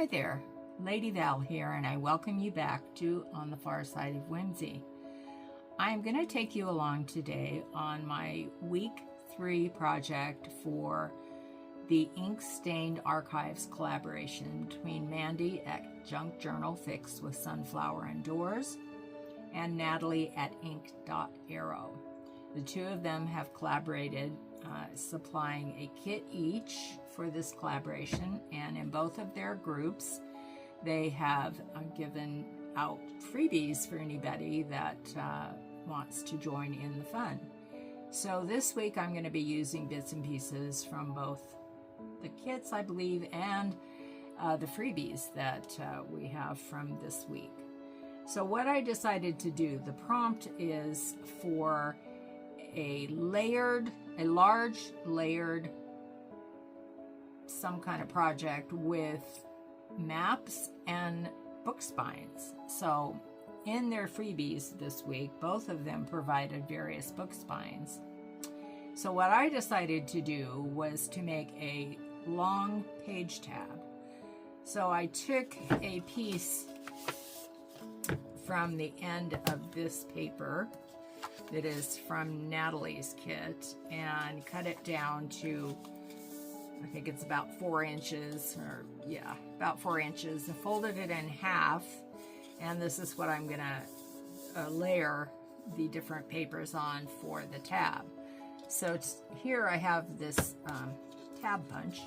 Hi there, Lady Val here, and I welcome you back to On the Far Side of Whimsy. I'm going to take you along today on my week 3 project for the Ink Stained Archives collaboration between Mandy at Junk Journal Fix with SunflowersAndDors and Natalie at LineDotArrow. The two of them have collaborated, supplying a kit each for this collaboration, and in both of their groups they have given out freebies for anybody that wants to join in the fun. So this week I'm going to be using bits and pieces from both the kits, I believe, and the freebies that we have from this week. So what I decided to do, the prompt is for a large layered some kind of project with maps and book spines. So in their freebies this week, both of them provided various book spines. So what I decided to do was to make a long page tab. So I took a piece from the end of this paper that is from Natalie's kit and cut it down to, I think it's about 4 inches, or yeah, about 4 inches, and folded it in half. And this is what I'm gonna layer the different papers on for the tab. So here I have this tab punch,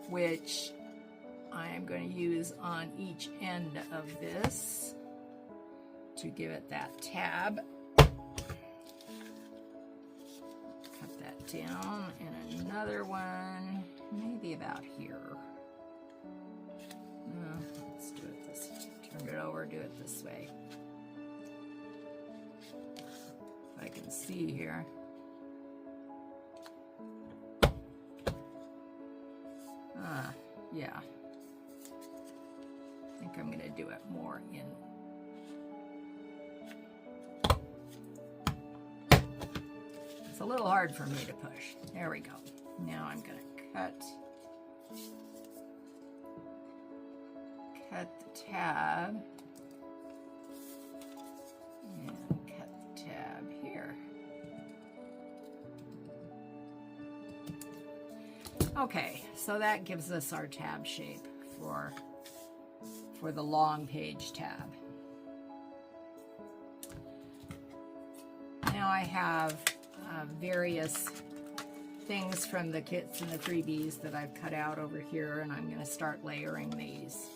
which I am going to use on each end of this to give it that tab. Cut that down, and another one maybe about here. Let's do it this way. Turn it over, do it this way. If I can see here. Yeah. I think I'm going to do it more in. It's a little hard for me to push. There we go. Now I'm going to cut the tab and cut the tab here. Okay, so that gives us our tab shape for the long page tab. Now I have various things from the kits and the freebies that I've cut out over here, and I'm going to start layering these.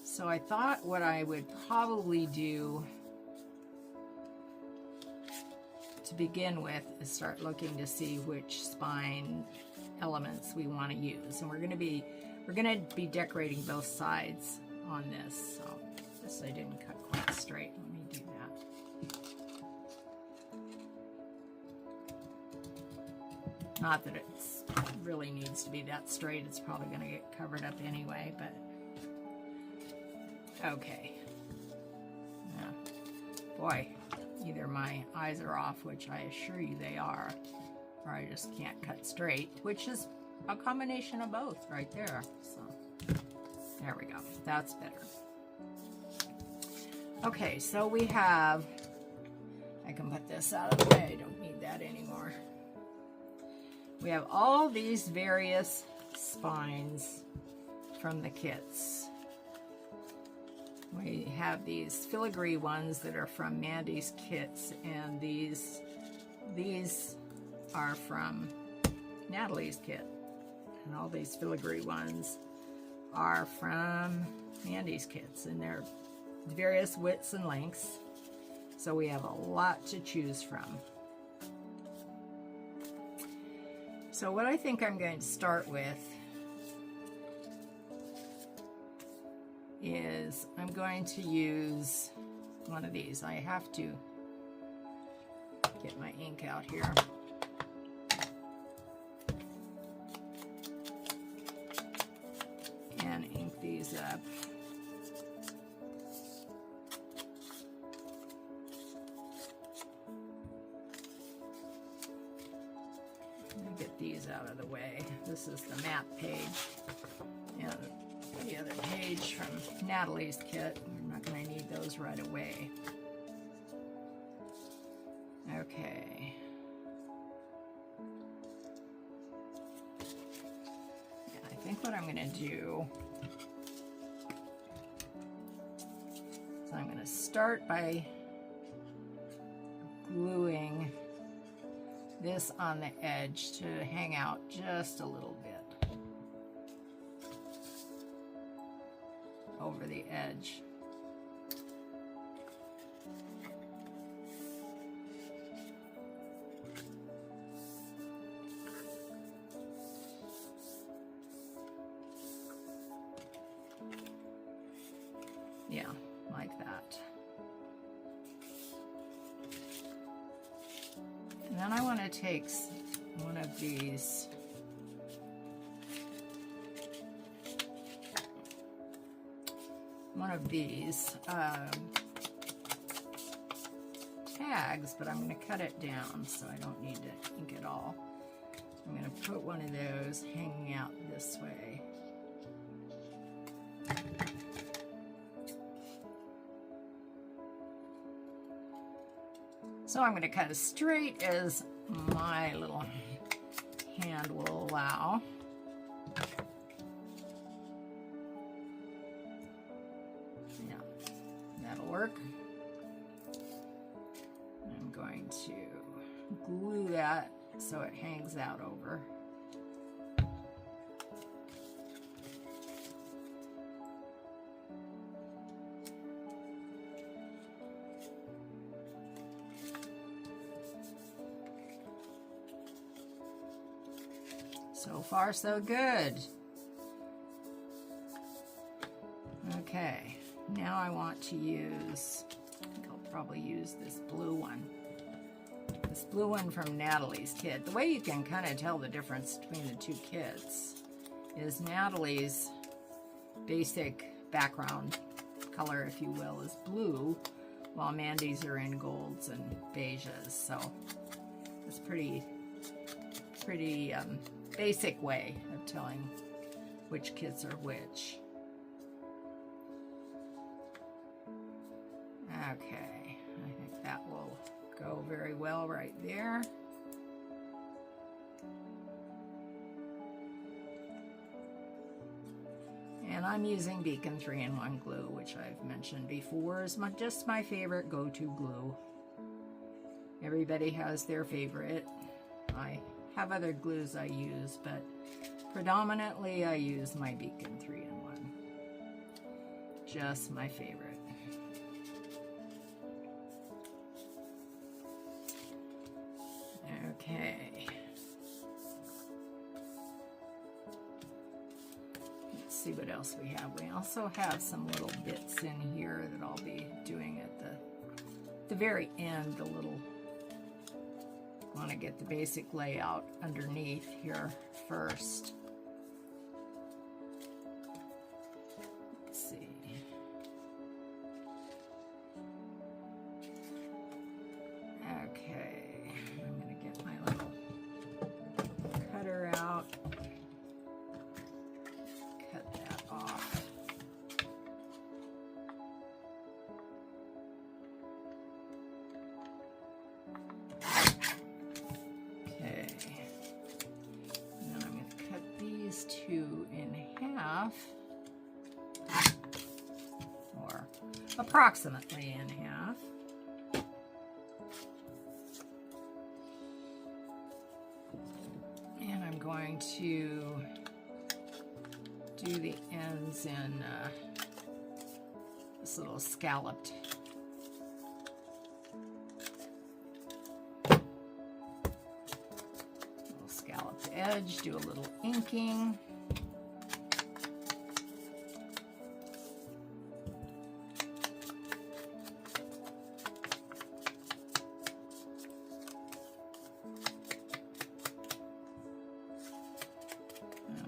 So I thought what I would probably do to begin with is start looking to see which spine elements we want to use, and we're going to be decorating both sides on this. So this I didn't cut quite straight. Let me do that. Not that it really needs to be that straight. It's probably going to get covered up anyway, but okay. Yeah. Boy, either my eyes are off, which I assure you they are, or I just can't cut straight, which is a combination of both right there. So there we go. That's better. Okay, so we have, I can put this out of the way. I don't need that anymore. We have all these various spines from the kits. We have these filigree ones that are from Mandy's kits, and these are from Natalie's kit. And all these filigree ones are from Mandy's kits, and they're various widths and lengths. So we have a lot to choose from. So what I think I'm going to start with is I'm going to use one of these. I have to get my ink out here. And ink these up. Let me get these out of the way. This is the map page. the other page from Natalie's kit. We're not going to need those right away. Okay. Yeah, I think what I'm going to do is I'm going to start by gluing this on the edge to hang out just a little bit over the edge. Yeah, like that. And then I want to take one of these tags, but I'm going to cut it down so I don't need to ink it all. I'm going to put one of those hanging out this way. So I'm going to cut as straight as my little hand will allow. Yeah, that'll work. I'm going to glue that so it hangs out over. So far, so good. Okay, now I want to use, I think I'll probably use this blue one. This blue one from Natalie's kit. The way you can kind of tell the difference between the two kits is Natalie's basic background color, if you will, is blue, while Mandy's are in golds and beiges. So it's pretty basic way of telling which kits are which. Okay, I think that will go very well right there. And I'm using Beacon 3-in-1 glue, which I've mentioned before is just my favorite go-to glue. Everybody has their favorite. I have other glues I use, but predominantly I use my Beacon 3-in-1. Just my favorite. Okay. Let's see what else we have. We also have some little bits in here that I'll be doing at the very end, the little, I want to get the basic layout underneath here first. Let's see. Okay, I'm going to get my little cutter out. Cut that off. Okay, and then I'm going to cut these two in half, or approximately in half. And I'm going to do the ends in this little scalloped edge, do a little inking.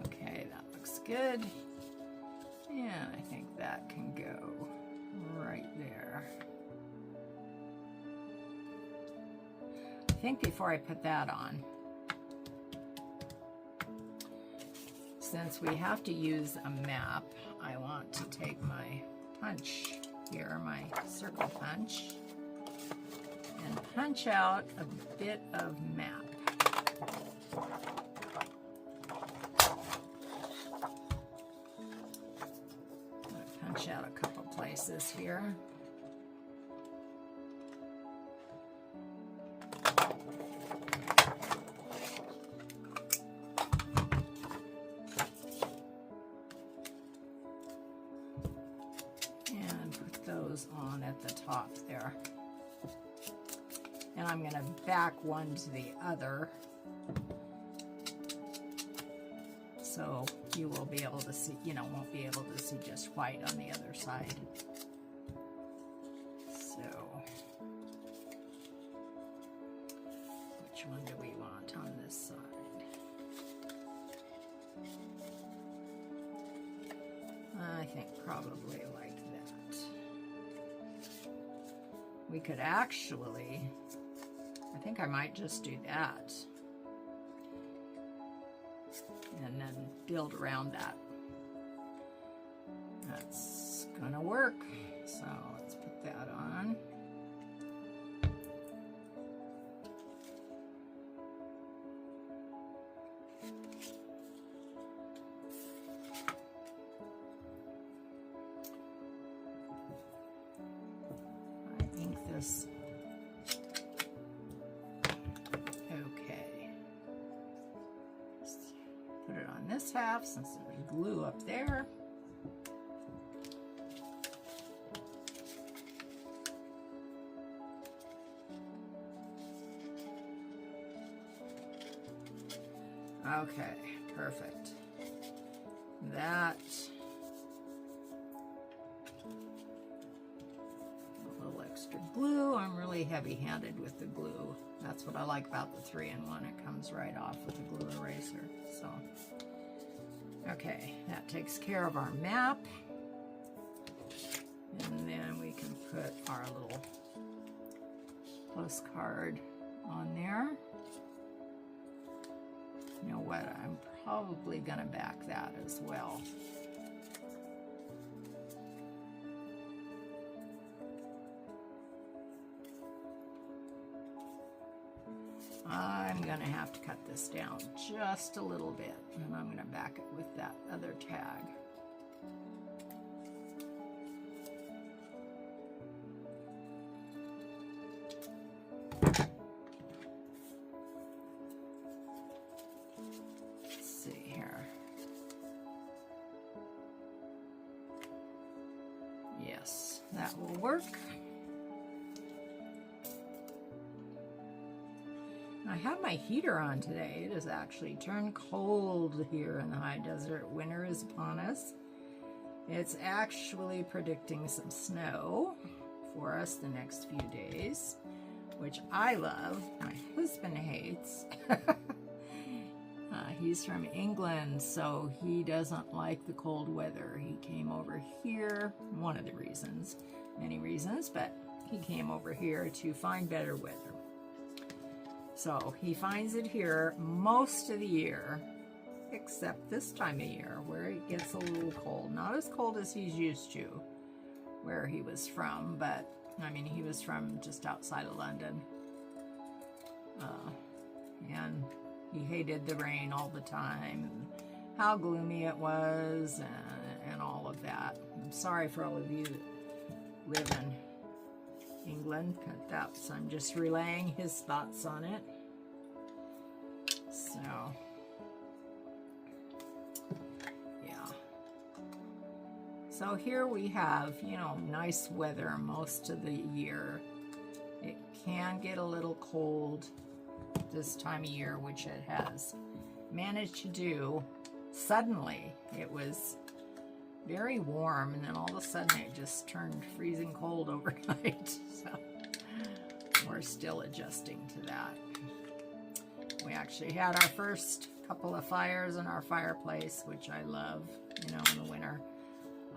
Okay, that looks good. And I think that can go right there. I think before I put that on, since we have to use a map, I want to take my punch here, my circle punch, and punch out a bit of map. I'm going to punch out a couple places here. On at the top there, and I'm going to back one to the other so you will be able to see, won't be able to see just white on the other side. So which one do we want on this side? I think probably like that. We could actually, I think I might just do that and then build around that. That's gonna work. So let's put that on. Okay. Put it on this half since there's glue up there. Okay, perfect. That extra glue. I'm really heavy-handed with the glue. That's what I like about the 3-in-1. It comes right off with the glue eraser. So, okay, that takes care of our map. And then we can put our little postcard on there. You know what? I'm probably going to back that as well. I'm going to have to cut this down just a little bit, and I'm going to back it with that other tag. Let's see here. Yes, that will work. I have my heater on today. It has actually turned cold here in the high desert. Winter is upon us. It's actually predicting some snow for us the next few days, which I love. My husband hates. He's from England, so he doesn't like the cold weather. He came over here, one of the reasons, many reasons, but he came over here to find better weather. So he finds it here most of the year, except this time of year where it gets a little cold. Not as cold as he's used to where he was from, but I mean, he was from just outside of London. And he hated the rain all the time, and how gloomy it was, and all of that. I'm sorry for all of you that live in England, but that's, I'm just relaying his thoughts on it. So, yeah. So here we have, nice weather most of the year. It can get a little cold this time of year, which it has managed to do. Suddenly, it was very warm, and then all of a sudden it just turned freezing cold overnight. So we're still adjusting to that. We actually had our first couple of fires in our fireplace, which I love, in the winter.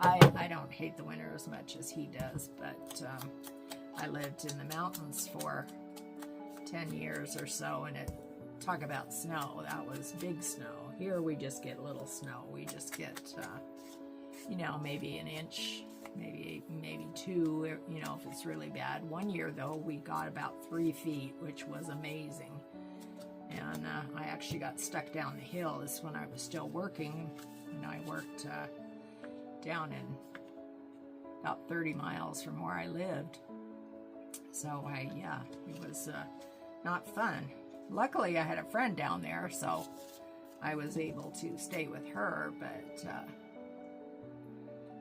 I don't hate the winter as much as he does, but I lived in the mountains for 10 years or so, and talk about snow, that was big snow. Here we just get little snow. We just get you know, maybe an inch, maybe 2, you know, if it's really bad. One year though, we got about 3 feet, which was amazing. And I actually got stuck down the hill. This is when I was still working, and I worked down in about 30 miles from where I lived. So yeah, it was not fun. Luckily, I had a friend down there, so I was able to stay with her, but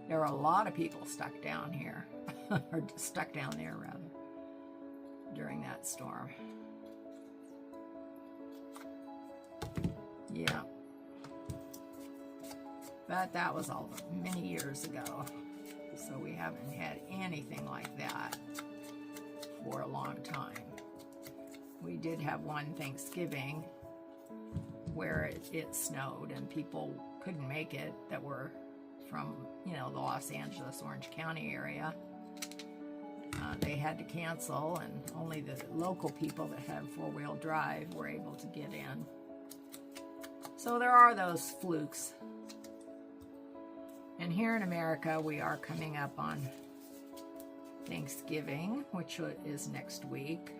there were a lot of people stuck down here, or stuck down there rather, during that storm. Yeah. But that was all many years ago, so we haven't had anything like that for a long time. We did have one Thanksgiving where it snowed and people couldn't make it that were from, you know, the Los Angeles, Orange County area. They had to cancel, and only the local people that have 4-wheel drive were able to get in. So there are those flukes. And here in America, we are coming up on Thanksgiving, which is next week,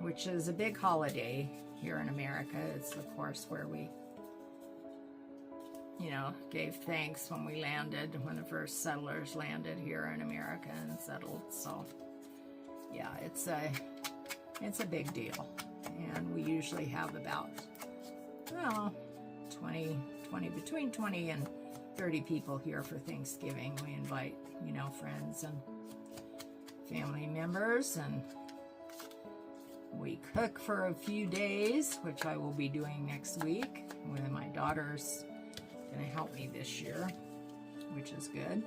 which is a big holiday here in America. It's, of course, where we, you know, gave thanks when we landed, when the first settlers landed here in America and settled. So, yeah, it's a big deal. And we usually have about, well, between 20 and 30 people here for Thanksgiving. We invite, you know, friends and family members, and we cook for a few days, which I will be doing next week. When my daughter's going to help me this year, which is good.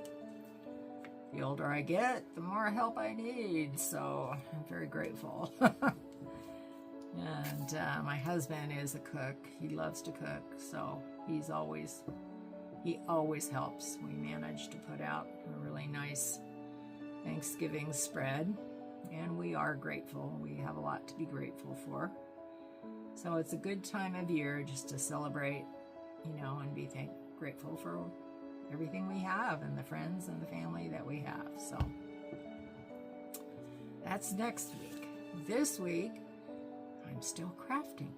The older I get, the more help I need, so I'm very grateful. And my husband is a cook. He loves to cook, so he always helps. We managed to put out a really nice Thanksgiving spread, and we are grateful. We have a lot to be grateful for. So it's a good time of year just to celebrate, you know, and be grateful for everything we have and the friends and the family that we have. So that's next week. This week, I'm still crafting.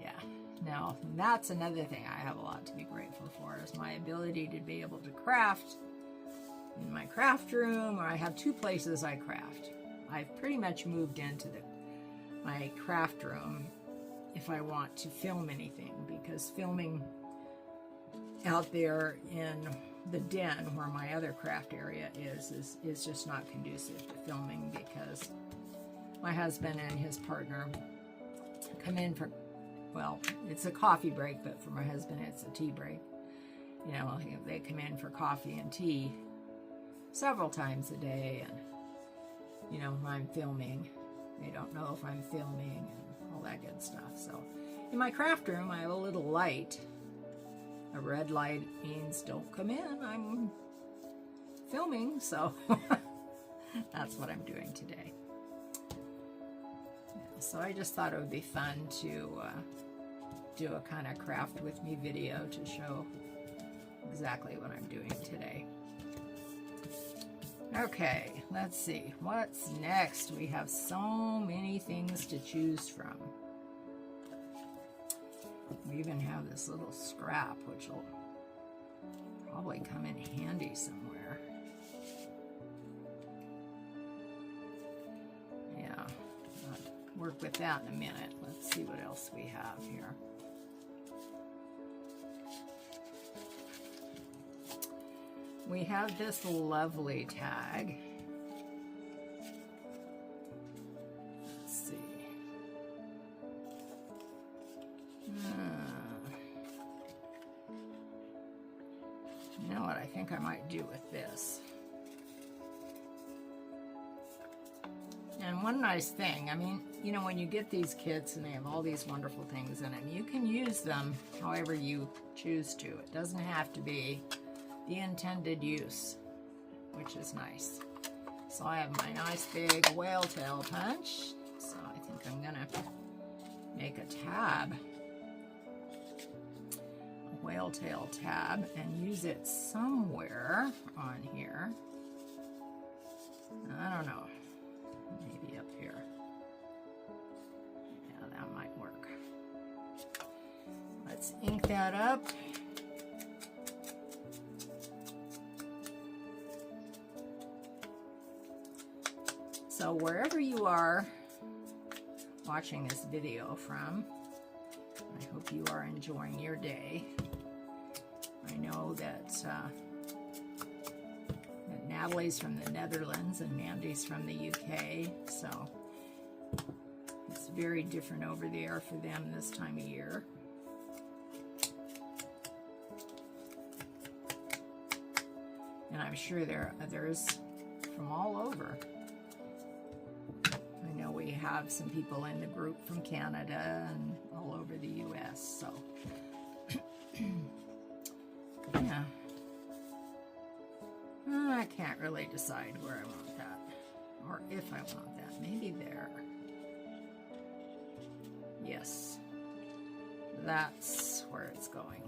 Yeah. Now, that's another thing I have a lot to be grateful for, is my ability to be able to craft in my craft room, or I have 2 places I craft. I've pretty much moved into my craft room if I want to film anything, because filming out there in the den where my other craft area is just not conducive to filming, because my husband and his partner come in for, well, it's a coffee break, but for my husband it's a tea break. You know, they come in for coffee and tea several times a day, and, you know, I'm filming. They don't know if I'm filming and all that good stuff. So in my craft room, I have a little light. A red light means don't come in, I'm filming, so that's what I'm doing today. Yeah, so I just thought it would be fun to do a kind of craft with me video to show exactly what I'm doing today. Okay, let's see, what's next? We have so many things to choose from. We even have this little scrap, which will probably come in handy somewhere. Yeah, I'll work with that in a minute. Let's see what else we have here. We have this lovely tag. Let's see. You know what I think I might do with this? And one nice thing, I mean, you know, when you get these kits and they have all these wonderful things in them, you can use them however you choose to. It doesn't have to be the intended use, which is nice. So I have my nice big whale tail punch. So I think I'm gonna make a tab. whale tail tab and use it somewhere on here. I don't know, maybe up here. Yeah, that might work. Let's ink that up. So wherever you are watching this video from, I hope you are enjoying your day. I know that Natalie's from the Netherlands and Mandy's from the UK, so it's very different over there for them this time of year. And I'm sure there are others from all over. I know we have some people in the group from Canada and all over the US, so yeah. I can't really decide where I want that, or if I want that. Maybe there. Yes, that's where it's going.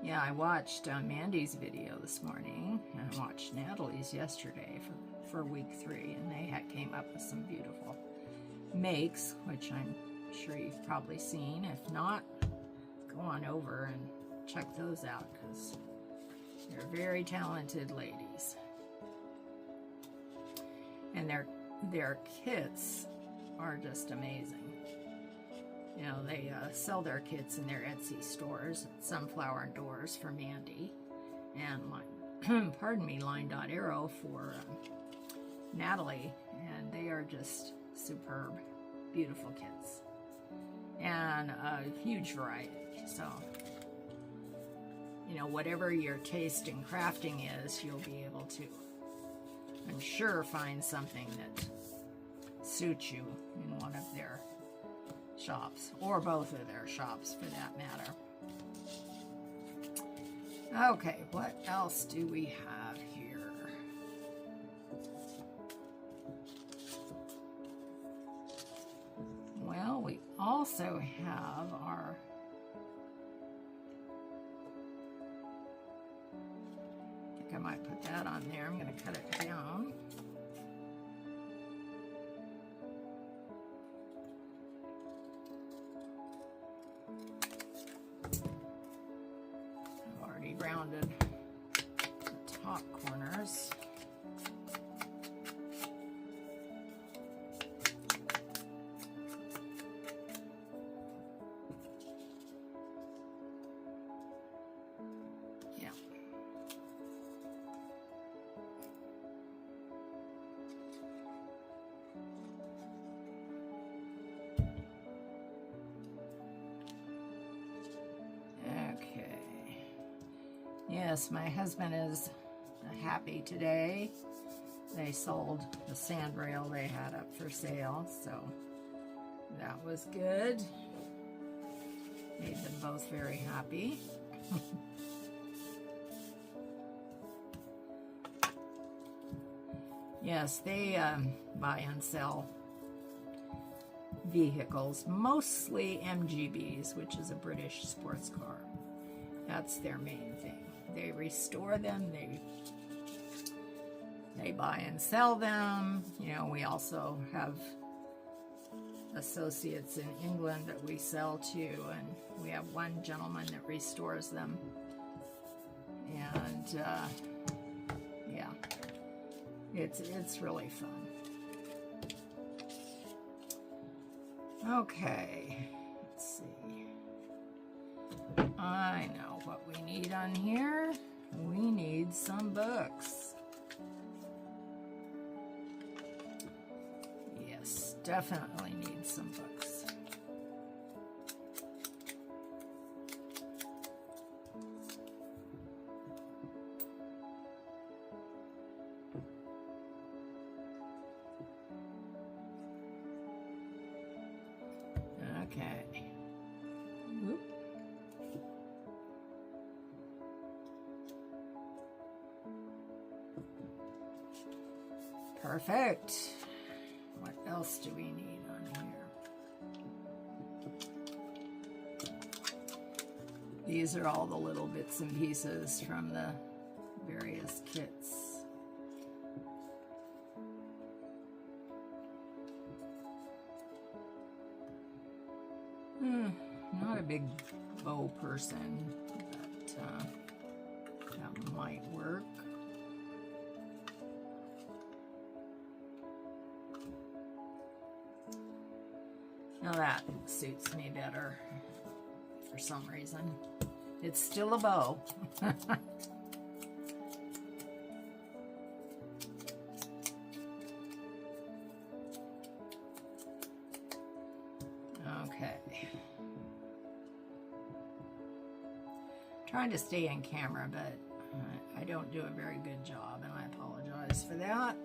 Yeah, I watched Mandy's video this morning, and I watched Natalie's yesterday for week 3, and they came up with some beautiful makes, which I'm sure you've probably seen. If not, go on over and check those out, because they're very talented ladies. And their kits are just amazing. You know, they sell their kits in their Etsy stores, SunflowersAndDors for Mandy, and pardon me, LineDotArrow for Natalie, and they are just superb, beautiful kits, and a huge variety. So, you know, whatever your taste in crafting is, you'll be able to, I'm sure, find something that suits you in one of their shops, or both of their shops for that matter. Okay, what else do we have here? Well, we also have our I think I might put that on there. I'm going to cut it down. Rounded the top corners. Yeah. Yes, my husband is happy today. They sold the sand rail they had up for sale, so that was good. Made them both very happy. Yes, they buy and sell vehicles, mostly MGBs, which is a British sports car. That's their main thing. They restore them, they buy and sell them. You know, we also have associates in England that we sell to, and we have one gentleman that restores them. And yeah, it's really fun. Okay, let's see. I know what we need on here. We need some books. Yes, definitely need some books. Okay. Oop. Perfect. What else do we need on here? These are all the little bits and pieces from the various kits. Not a big bow person, but that might work. Now that suits me better for some reason. It's still a bow. Okay. Trying to stay in camera, but I don't do a very good job, and I apologize for that.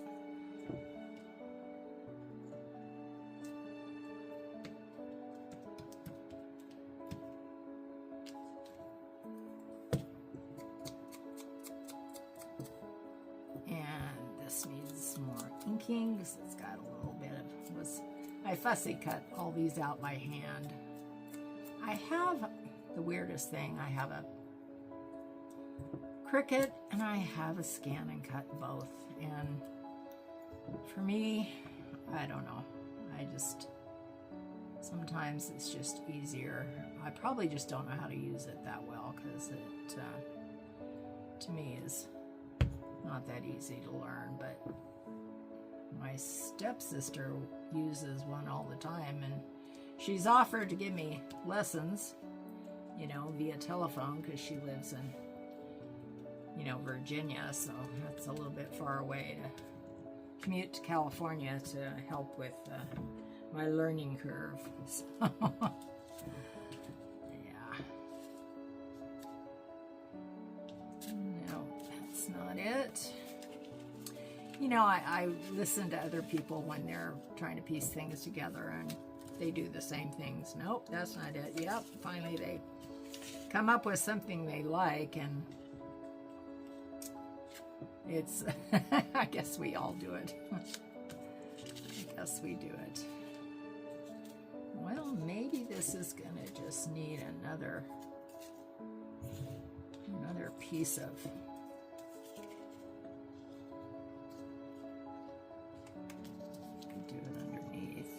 And this needs more inking because it's got a little bit of I fussy cut all these out by hand. I have the weirdest thing. I have a Cricut and I have a scan and cut both. And for me, I don't know. Sometimes it's just easier. I probably just don't know how to use it that well because it, to me, is not that easy to learn. But my stepsister uses one all the time, and she's offered to give me lessons, you know, via telephone because she lives in, you know, Virginia, so that's a little bit far away to commute to California to help with my learning curve. So, yeah. No, that's not it. You know, I listen to other people when they're trying to piece things together and they do the same things. Nope, that's not it. Yep, finally they come up with something they like, and it's, I guess we all do it. I guess we do it. Well, maybe this is gonna just need another piece of do it underneath.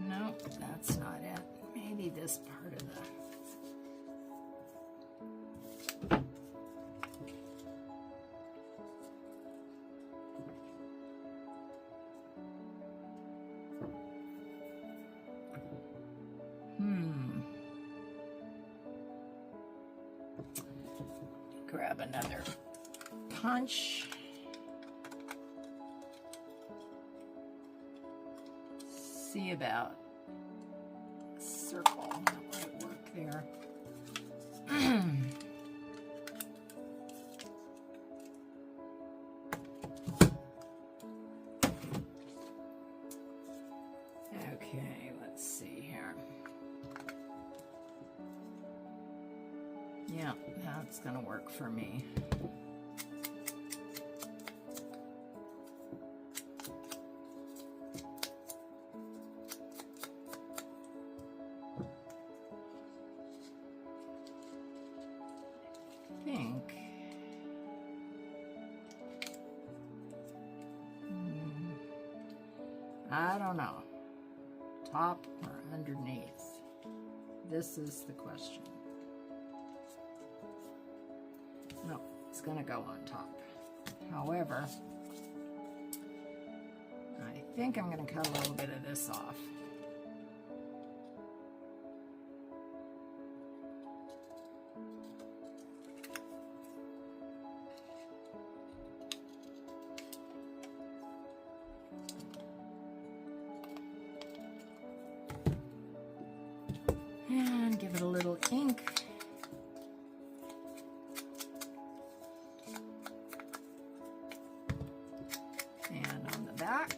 Nope, that's not it. Maybe this part of the grab another punch. See about a circle. That might work there. Okay, let's see here. Yeah, that's gonna work for me. I don't know. Top or underneath? This is the question. No, it's going to go on top. However, I think I'm going to cut a little bit of this off. And give it a little ink. And on the back,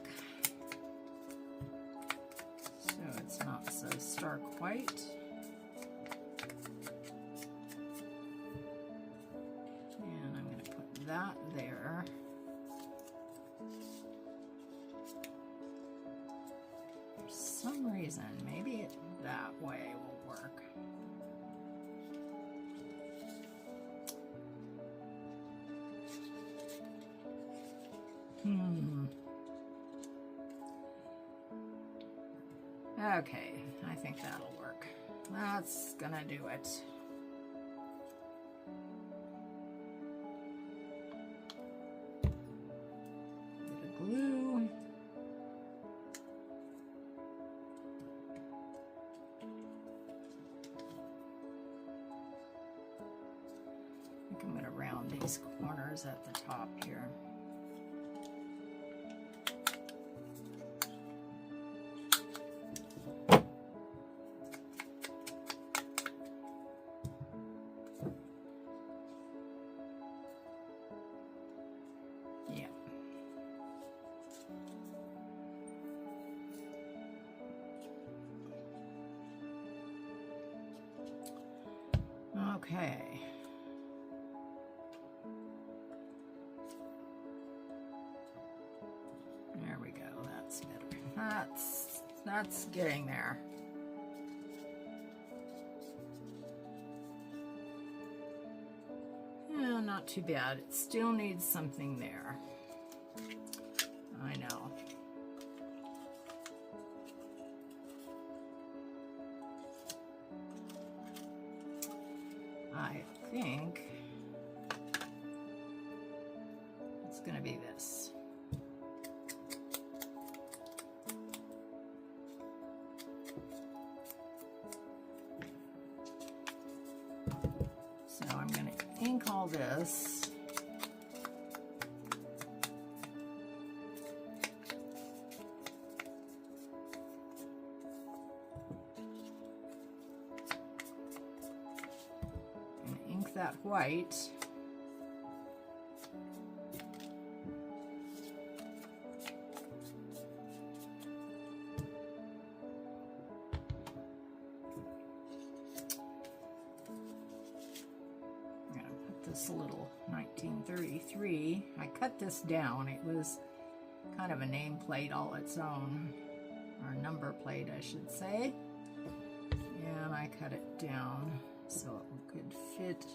so it's not so stark white. And I'm going to put that there. For some reason, maybe it that way will work. Okay, I think that'll work. That's gonna do it. Bit of glue. I think I'm gonna round these corners at the top here. Okay. There we go. That's better. That's getting there. Yeah, not too bad. It still needs something there. I know. I think it's going to be this. So I'm going to ink all this. That white. I'm going to put this little 1933. I cut this down. It was kind of a nameplate all its own, or number plate, I should say. And I cut it down so it could fit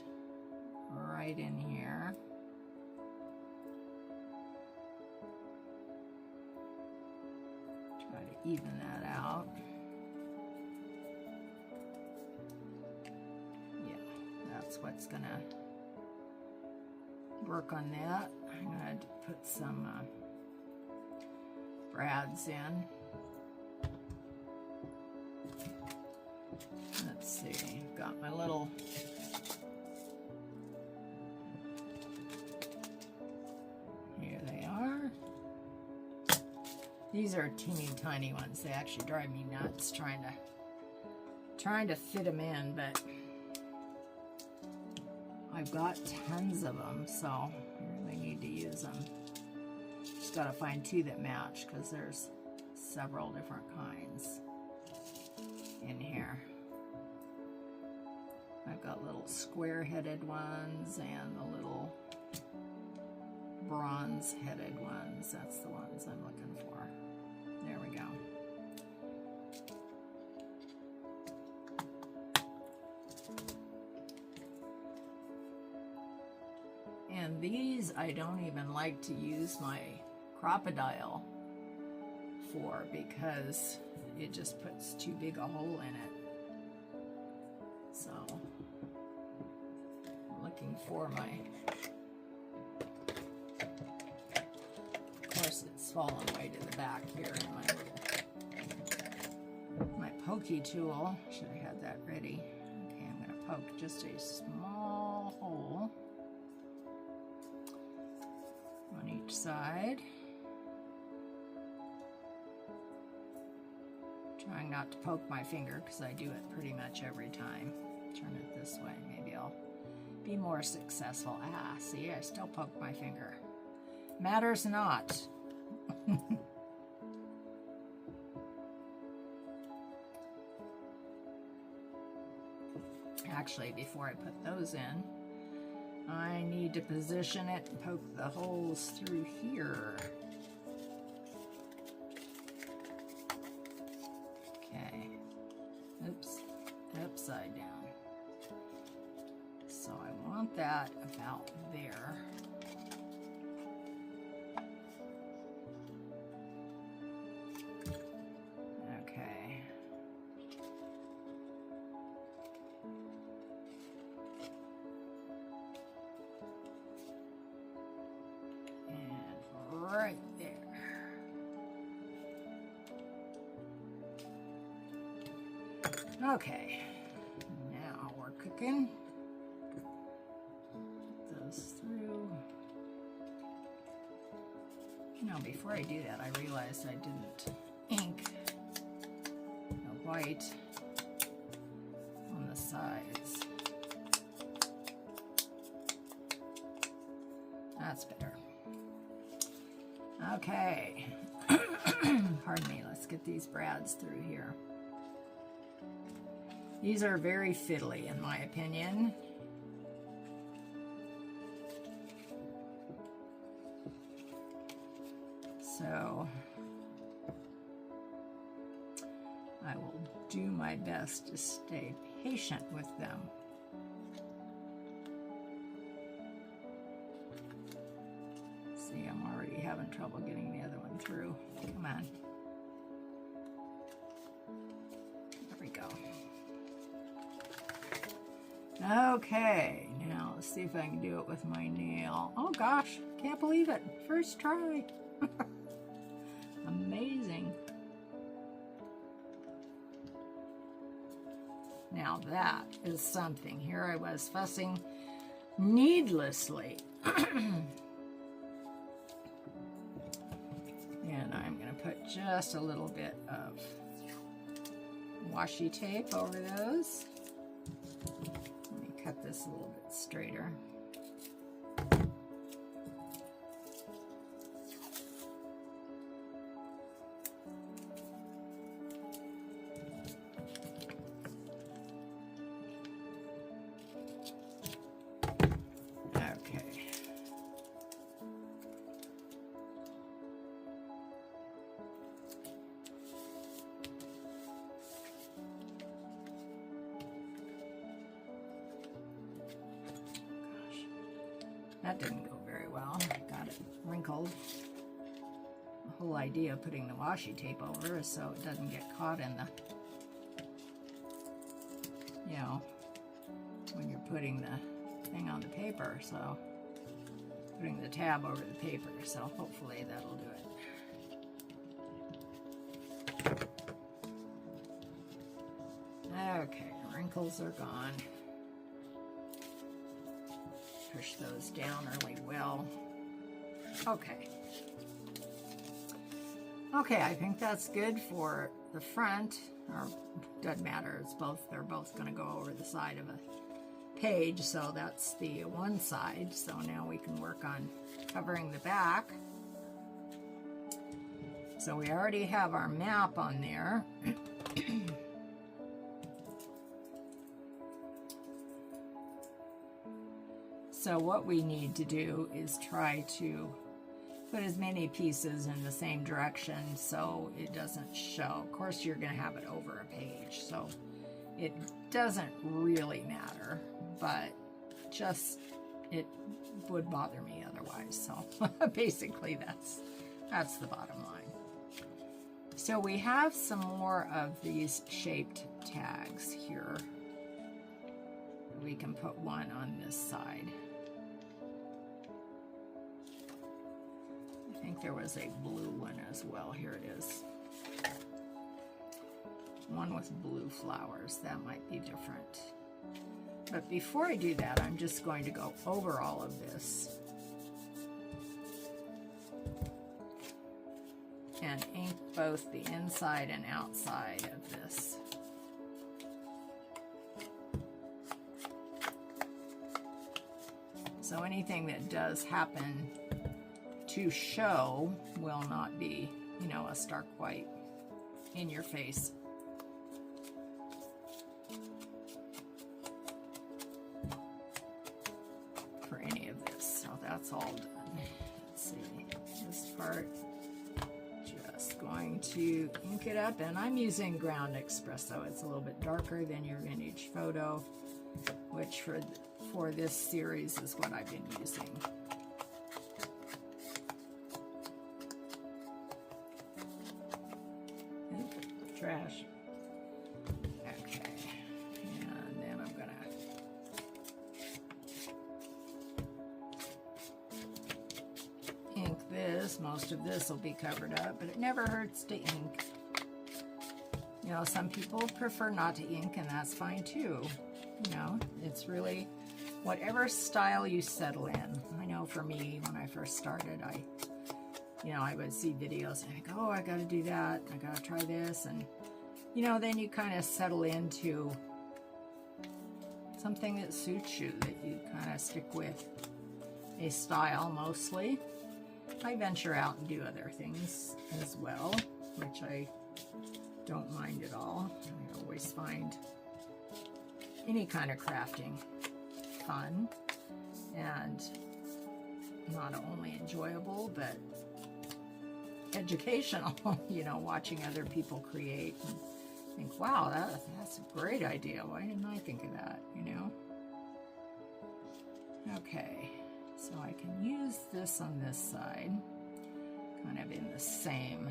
right in here. Try to even that out. Yeah, that's what's gonna work on that. I'm gonna put some brads in. Let's see, got my little These are teeny tiny ones. They actually drive me nuts trying to fit them in, but I've got tons of them, so I really need to use them. Just gotta find two that match because there's several different kinds in here. I've got little square-headed ones and the little bronze-headed ones. That's the ones I'm looking for. There we go. And these I don't even like to use my crocodile for because it just puts too big a hole in it. So I'm looking for my, of course it's fallen way to the back here in my pokey tool. Should have had that ready. Okay, I'm going to poke just a small hole on each side. Trying not to poke my finger because I do it pretty much every time. Turn it this way, maybe I'll be more successful. Ah, see, I still poke my finger. Matters not. Actually, before I put those in, I need to position it and poke the holes through here. Okay. Oops. Upside down. So I want that about there. Okay. Okay, now we're cooking. Put those through. Now, before I do that, I realized I didn't ink the white on the sides. That's better. Okay. Pardon me, let's get these brads through here. These are very fiddly in my opinion. So I will do my best to stay patient with them. See, I'm already having trouble getting the other one through. Come on. There we go. Okay, now let's see if I can do it with my nail. Oh gosh, can't believe it. First try. Amazing. Now that is something. Here I was fussing needlessly. And I'm going to put just a little bit of washi tape over those. Let me cut this a little bit straighter. That didn't go very well. Got it wrinkled. The whole idea of putting the washi tape over is so it doesn't get caught in the, you know, when you're putting the thing on the paper. So putting the tab over the paper. So hopefully that'll do it. Okay, wrinkles are gone. Push those down really well. Okay. Okay, I think that's good for the front, or doesn't matter, it's both, they're both going to go over the side of a page, so that's the one side. So now we can work on covering the back. So we already have our map on there. So what we need to do is try to put as many pieces in the same direction so it doesn't show. Of course, you're going to have it over a page, so it doesn't really matter, but just it would bother me otherwise. So basically that's the bottom line. So we have some more of these shaped tags here. We can put one on this side. I think there was a blue one as well. Here it is. One with blue flowers. That might be different. But before I do that, I'm just going to go over all of this and ink both the inside and outside of this. So anything that does happen to show will not be, you know, a stark white in your face. For any of this. So that's all done. Let's see. This part, just going to ink it up, and I'm using Ground Espresso. It's a little bit darker than your vintage photo, which for this series is what I've been using. Trash. Okay, and then I'm gonna ink this. Most of this will be covered up, but it never hurts to ink. You know, some people prefer not to ink, and that's fine too. You know, it's really whatever style you settle in. I know for me, when I first started, I would see videos and I go, oh, I got to do that. I got to try this. And, you know, then you kind of settle into something that suits you, that you kind of stick with a style mostly. I venture out and do other things as well, which I don't mind at all. I always find any kind of crafting fun and not only enjoyable but educational. You know, watching other people create and think, wow, that's a great idea. Why didn't I think of that, you know? Okay, so I can use this on this side, kind of in the same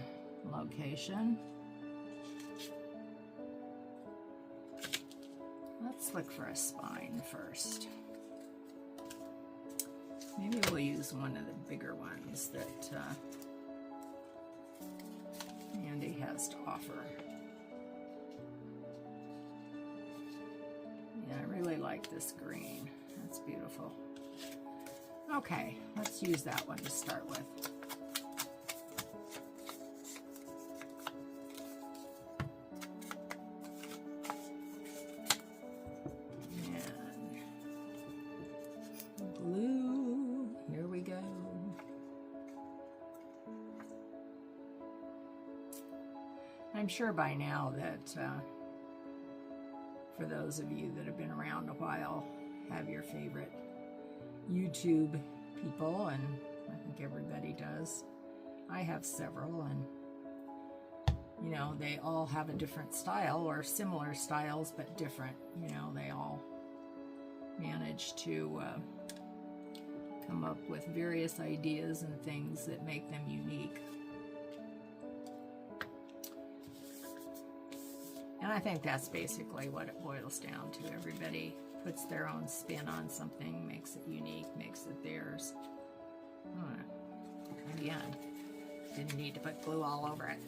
location. Let's look for a spine first. Maybe we'll use one of the bigger ones that Andy has to offer. Yeah, I really like this green. That's beautiful. Okay, let's use that one to start with. I'm sure by now that for those of you that have been around a while, have your favorite YouTube people, and I think everybody does. I have several, and you know, they all have a different style or similar styles but different. You know, they all manage to come up with various ideas and things that make them unique. And I think that's basically what it boils down to. Everybody puts their own spin on something, makes it unique, makes it theirs. Again, didn't need to put glue all over it.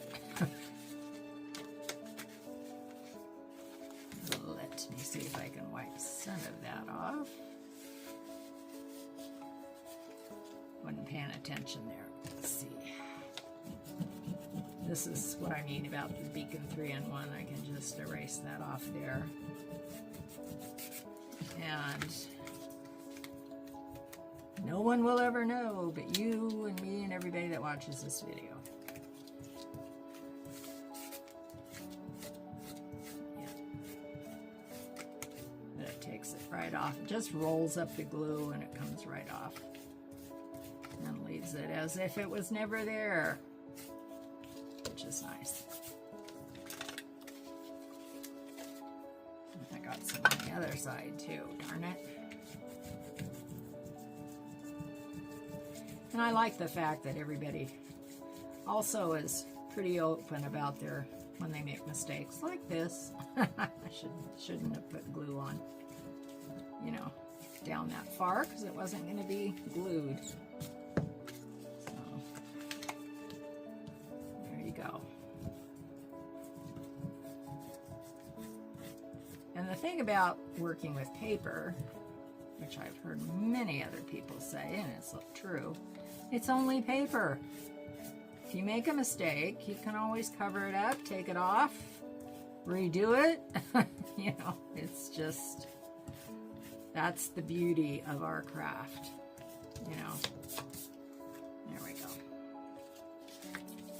Let me see if I can wipe some of that off. Wasn't paying attention there. Let's see. This is what I mean about the Beacon 3-in-1. I can just erase that off there. And no one will ever know but you and me and everybody that watches this video. Yeah. But it takes it right off. It just rolls up the glue and it comes right off. And leaves it as if it was never there. Which is nice. I got some on the other side too, darn it. And I like the fact that everybody also is pretty open about when they make mistakes like this. I shouldn't have put glue on, you know, down that far because it wasn't going to be glued. Go. And the thing about working with paper, which I've heard many other people say, and it's true, it's only paper. If you make a mistake, you can always cover it up, take it off, redo it. You know, it's just, that's the beauty of our craft, you know. There we go.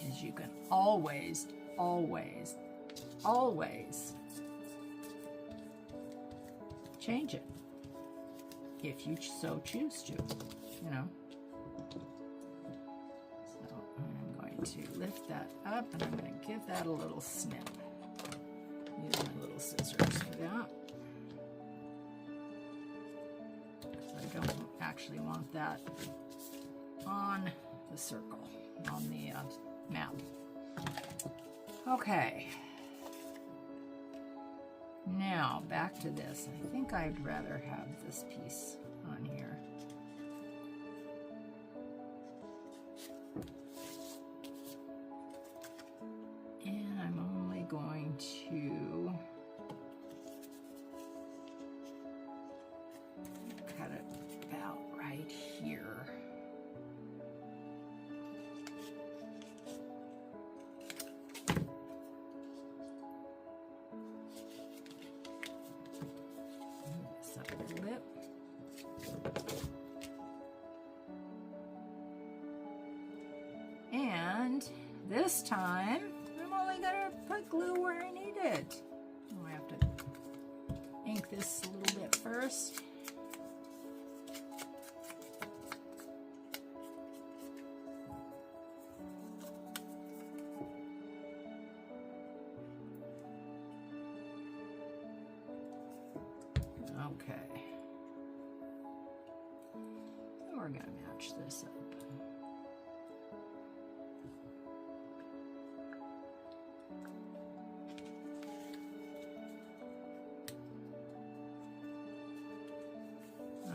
Is you can always, always, always change it if you so choose to, you know. So I'm going to lift that up and I'm going to give that a little snip. Use my little scissors for that. Because I don't actually want that on the circle, on the map. Okay. Now back to this. I think I'd rather have this piece on here. And I'm only going to cut it about right here. Lip. And this time I'm only gonna put glue where I need it. I have to ink this a little bit first. Okay. And we're gonna match this up.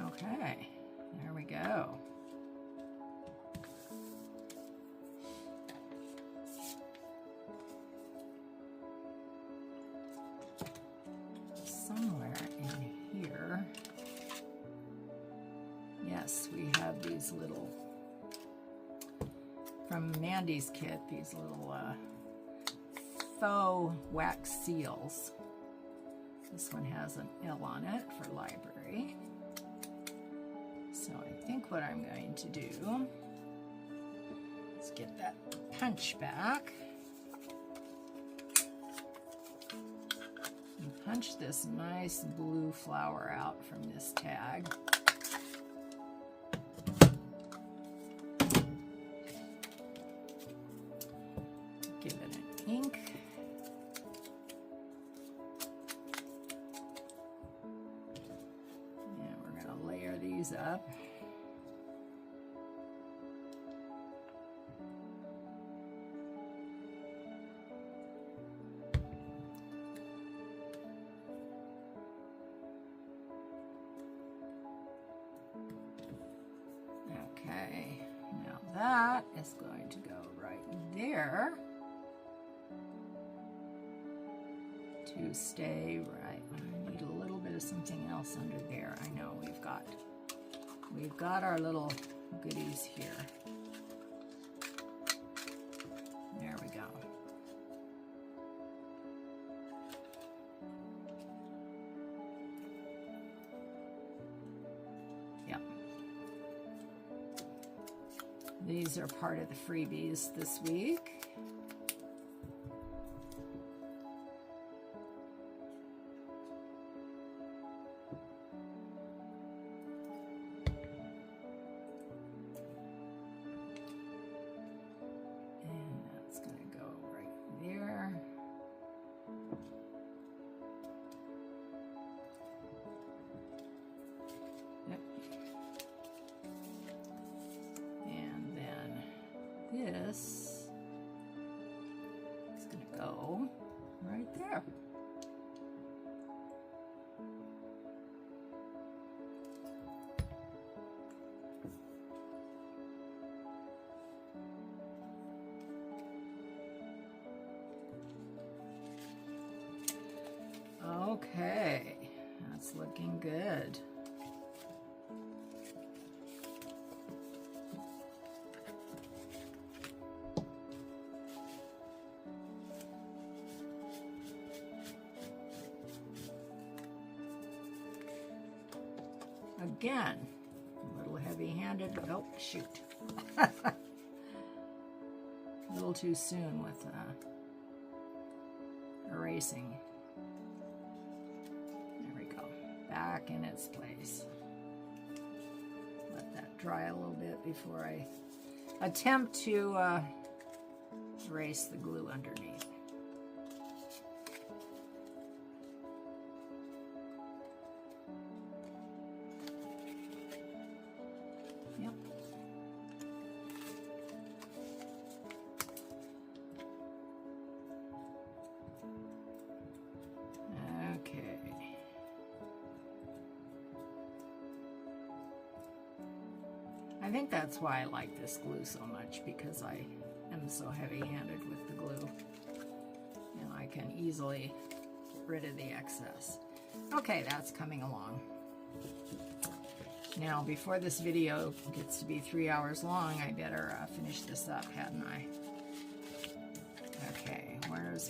Okay, there we go. Somewhere in here, yes, we have these little, from Mandy's kit, these little faux wax seals. This one has an L on it for library. So I think what I'm going to do is get that punch back and punch this nice blue flower out from this tag. Give it an ink. Up. Okay, now that is going to go right there to stay right. I need a little bit of something else under there. I know we've got our little goodies here. There we go. Yep. These are part of the freebies this week. This is going to go right there. Okay, that's looking good. Again, a little heavy-handed. Oh, shoot. A little too soon with erasing. There we go. Back in its place. Let that dry a little bit before I attempt to erase the glue underneath. Yep. Okay. I think that's why I like this glue so much, because I am so heavy-handed with the glue. And I can easily get rid of the excess. Okay, that's coming along. Now, before this video gets to be 3 hours long, I better finish this up, hadn't I? Okay, where's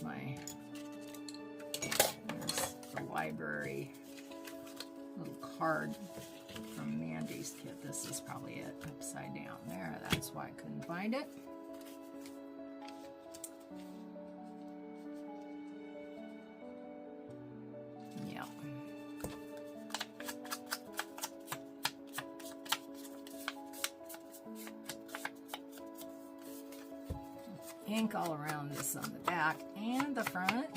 the library little card from Mandy's kit? This is probably it, upside down there. That's why I couldn't find it. Yeah. Ink all around this on the back and the front.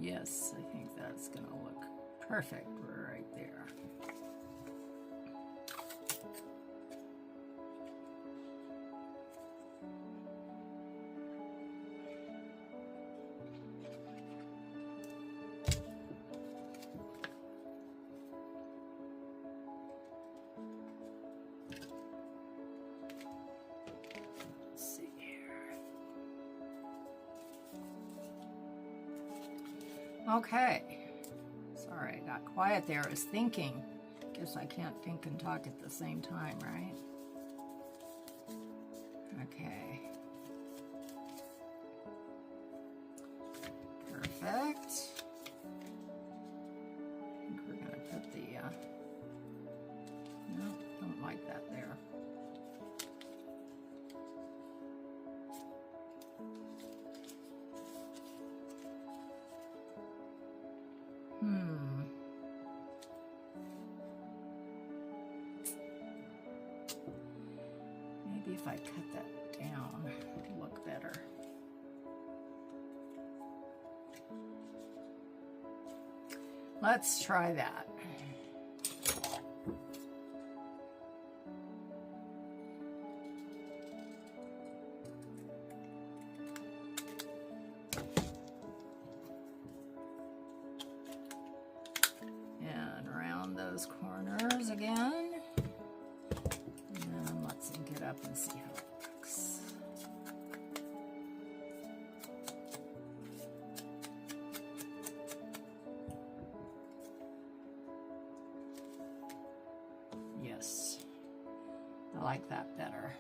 Yes, I think that's going to look perfect right there. Let's see here. Okay. Sorry, I got quiet there. I was thinking. Guess I can't think and talk at the same time, right? Okay. Perfect. I think we're going to put the... no, don't like that there. Maybe if I cut that down, it'll look better. Let's try that. And around those corners again. And let's ink it up and see how it looks. Yes, I like that better.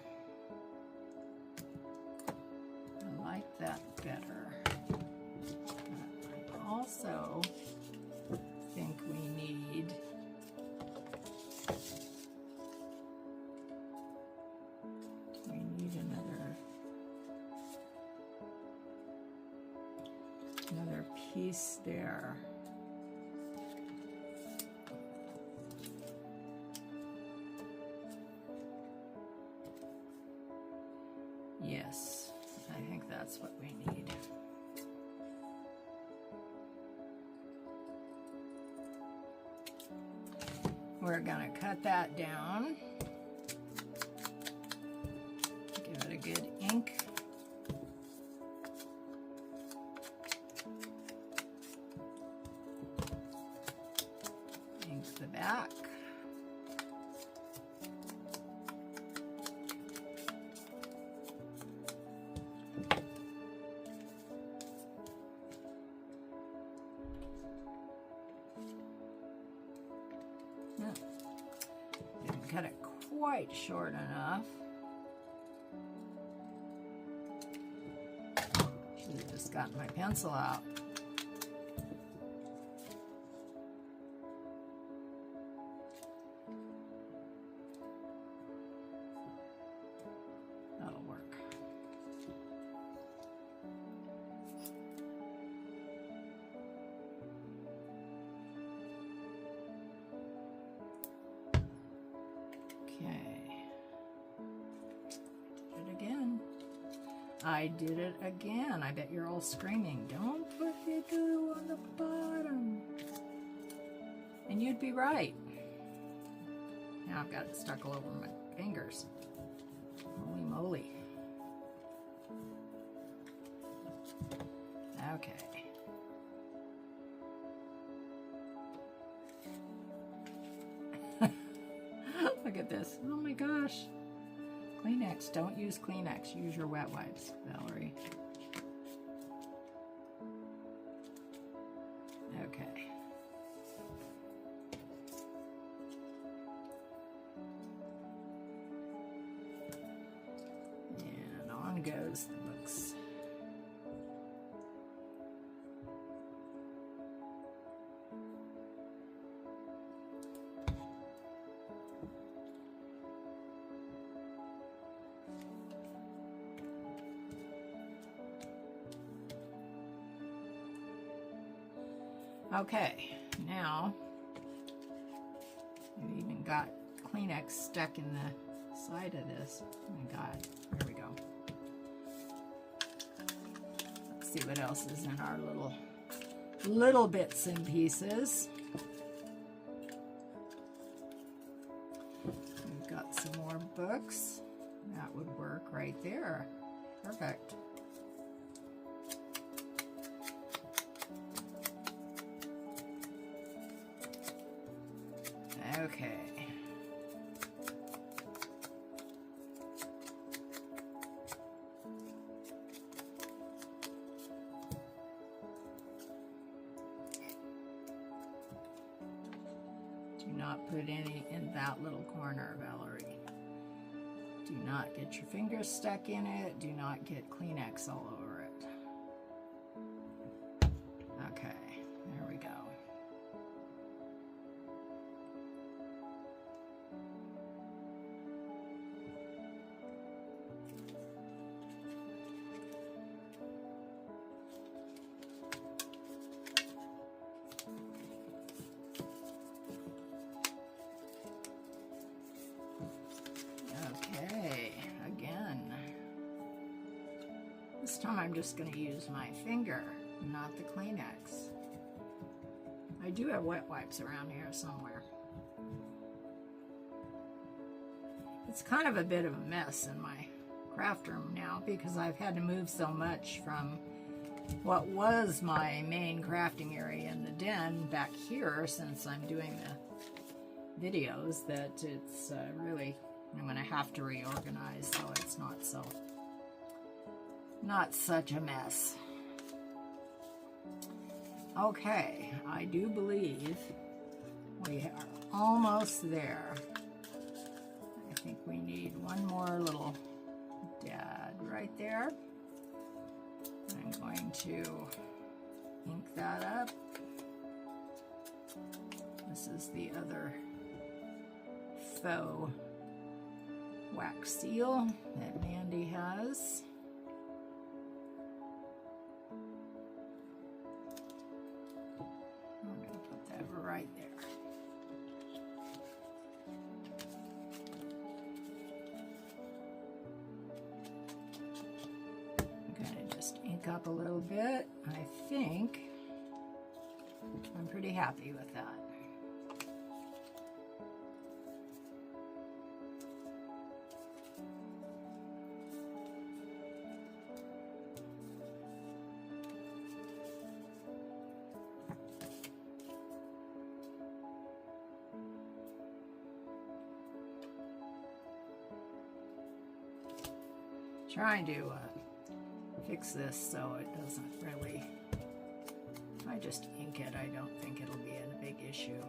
I like that better. I also think we need another piece there. Yes, I think that's what we need. We're gonna cut that down. Give it a good ink. Ink the back. Didn't cut it quite short enough. Should have just gotten my pencil out. That'll work. I did it again. I bet you're all screaming, don't put the glue on the bottom. And you'd be right. Now I've got it stuck all over my fingers. Holy moly. Okay. Look at this. Oh my gosh. Kleenex. Don't use Kleenex. Use your wet wipes, Valerie. Okay. And on goes the books. Okay, now we've even got Kleenex stuck in the side of this. Oh my God, there we go. Let's see what else is in our little bits and pieces. We've got some more books. That would work right there. Perfect. Okay. Do not put any in that little corner, Valerie. Do not get your fingers stuck in it. Do not get Kleenex all over it. Okay, there we go. This time I'm just going to use my finger, not the Kleenex. I do have wet wipes around here somewhere. It's kind of a bit of a mess in my craft room now because I've had to move so much from what was my main crafting area in the den back here since I'm doing the videos that it's really, I'm going to have to reorganize so it's not such a mess. Okay, I do believe we are almost there. I think we need one more little dad right there. I'm going to ink that up. This is the other faux wax seal that Mandy has. I'm going to put that right there. I'm going to just ink up a little bit. I think I'm pretty happy with that. Trying to fix this so it doesn't really, if I just ink it, I don't think it'll be a big issue.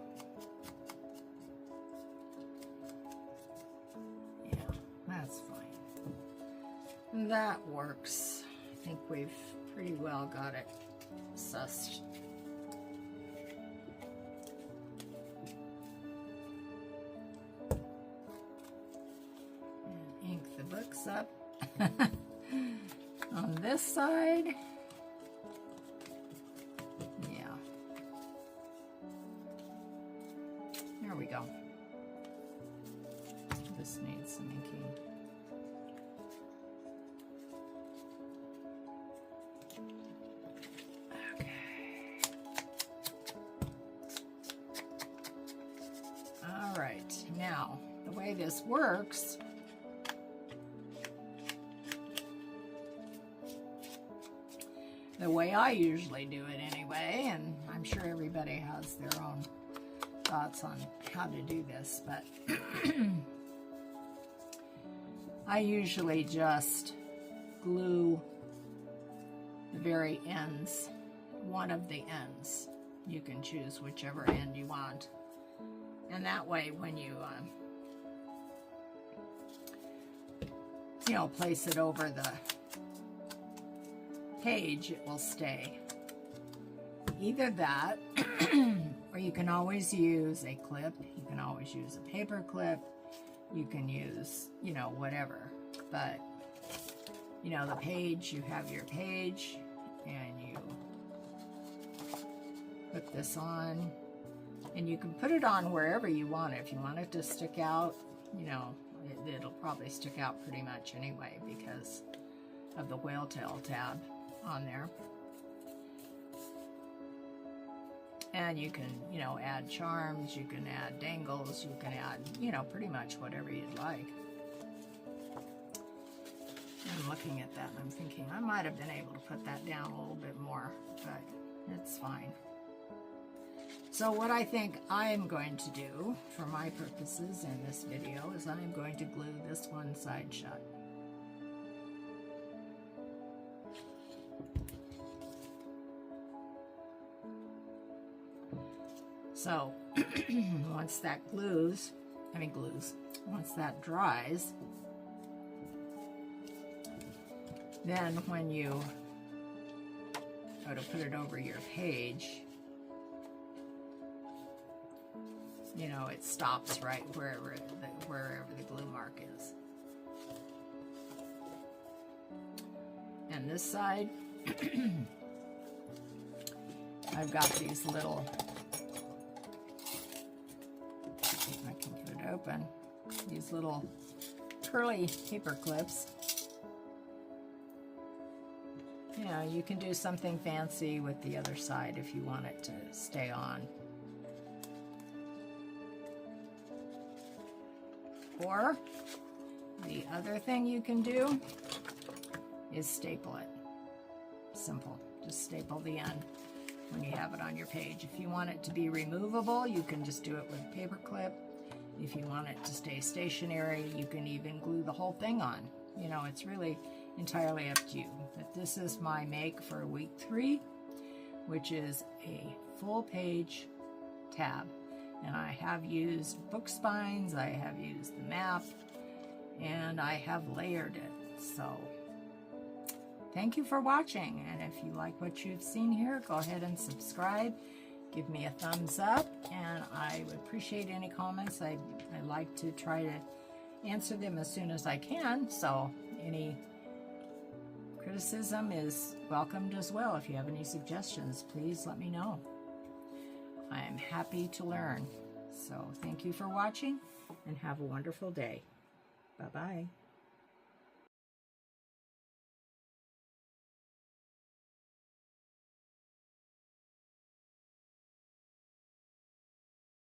Yeah, that's fine. That works. I think we've pretty well got it sussed. And ink the books up. On this side, yeah, there we go. This needs some inking. Okay. right, now the way this works, the way I usually do it anyway, and I'm sure everybody has their own thoughts on how to do this, but I usually just glue the very ends, one of the ends. You can choose whichever end you want. And that way when you, place it over the page, it will stay. Either that, or you can always use a clip. You can always use a paper clip. You can use, whatever. But, the page, you have your page, and you put this on. And you can put it on wherever you want it. If you want it to stick out, it'll probably stick out pretty much anyway because of the whale tail tab on there. And you can, add charms, you can add dangles, you can add, pretty much whatever you'd like. I'm looking at that and I'm thinking I might have been able to put that down a little bit more, but it's fine. So what I think I'm going to do for my purposes in this video is I'm going to glue this one side shut. So once that once that dries, then when you go to put it over your page, it stops right wherever the glue mark is. And this side, I've got these little, if I can put it open, these little curly paper clips. You can do something fancy with the other side if you want it to stay on. Or the other thing you can do is staple it. Simple. Just staple the end when you have it on your page. If you want it to be removable, you can just do it with a paper clip. If you want it to stay stationary, you can even glue the whole thing on. It's really entirely up to you. But this is my make for week 3, which is a full page tab. And I have used book spines, I have used the map, and I have layered it. So thank you for watching. And if you like what you've seen here, go ahead and subscribe. Give me a thumbs up, and I would appreciate any comments. I like to try to answer them as soon as I can. So any criticism is welcomed as well. If you have any suggestions, please let me know. I am happy to learn. So thank you for watching and have a wonderful day. Bye-bye.